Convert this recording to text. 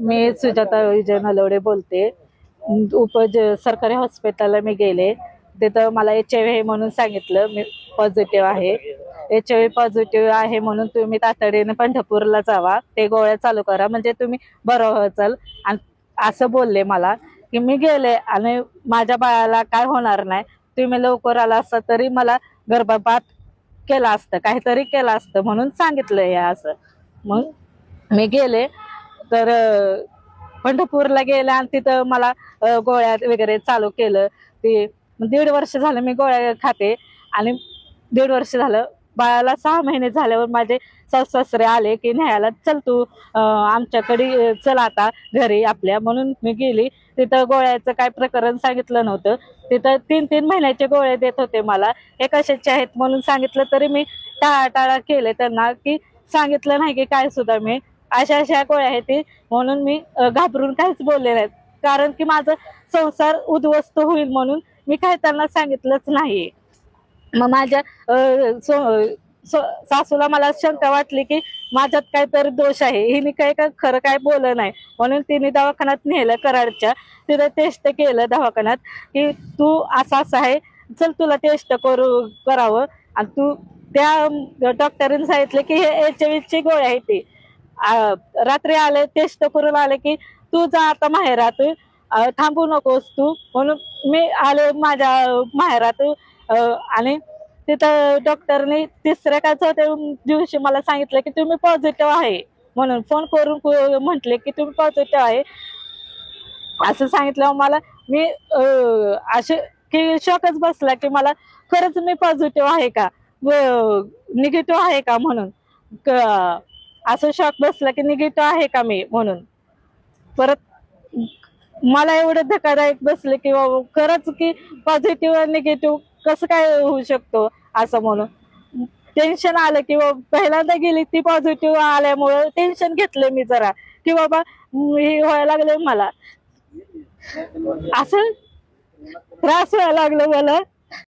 मी सुजाता विजय नलवडे बोलते। सरकारी हॉस्पिटलला मी गेले, तिथं मला HIV म्हणून सांगितलं, मी पॉझिटिव्ह आहे। HIV पॉझिटिव्ह आहे म्हणून तुम्ही तातडीने पंढरपूरला जावा, ते गोळ्या चालू करा म्हणजे तुम्ही बरं व्हाल। आणि असं बोलले मला की मी गेले आणि माझ्या बाळाला काय होणार नाही, तुम्ही लवकर आला असता तरी मला गर्भपात केला असतं, काहीतरी केलं असतं म्हणून सांगितलं हे असं। मग मी गेले तर पंढरपूरला गेले आणि तिथं मला गोळ्या वगैरे चालू केलं। ते 1.5 वर्ष झालं मी गोळ्या खाते आणि 1.5 वर्ष झालं बाळाला 6 महिने झाल्यावर माझे सासरे आले की न्यायला, चल तू आमच्याकडे चल आता घरी आपल्या, म्हणून मी गेली। तिथं गोळ्याचं काय प्रकरण सांगितलं नव्हतं, तिथं 3-3 महिन्याचे गोळ्या देत होते मला, हे कशाचे आहेत म्हणून सांगितलं तरी मी टाळाटाळा केले त्यांना की सांगितलं नाही की काय सुद्धा मी अशा गोळ्या आहेत ती, म्हणून मी घाबरून काहीच बोलले नाहीत, कारण की माझा संसार उद्ध्वस्त होईल म्हणून मी काही त्यांना सांगितलंच नाही। मग माझ्या सासूला मला शंका वाटली की माझ्यात काहीतरी दोष आहे, हिने काही खरं काय बोललं नाही, म्हणून तिने दवाखान्यात नेलं कराडच्या, तिथे टेस्ट केलं दवाखान्यात की तू असं आहे, चल तुला टेस्ट करावं। आणि तू त्या डॉक्टरांनी सांगितलं की हे HIV ची गोळी आहे ती। रात्री आले टेस्ट करून आले की तू जा आता माहेरात, थांबू नकोस तू, म्हणून मी आले माझ्या माहेरात। आणि तिथं डॉक्टरने 3ऱ्या का 4थ्या दिवशी मला सांगितलं की तुम्ही पॉझिटिव्ह आहे, म्हणून फोन करून म्हटले की तुम्ही पॉझिटिव्ह आहे असं सांगितलं मला। मी असे की शॉकच बसला की मला खरंच मी पॉझिटिव्ह आहे का निगेटिव्ह आहे का म्हणून, असं शॉक बसला की निगेटिव्ह आहे का मी म्हणून। परत मला एवढं धक्कादायक बसले की खरंच की पॉझिटिव्ह निगेटिव्ह कसं काय होऊ शकतो असं, म्हणून टेन्शन आलं की पहिल्यांदा गेली ती पॉझिटिव्ह आल्यामुळे टेन्शन घेतलं मी जरा की बाबा हे व्हायला लागलं, मला असं त्रास व्हायला लागलं मला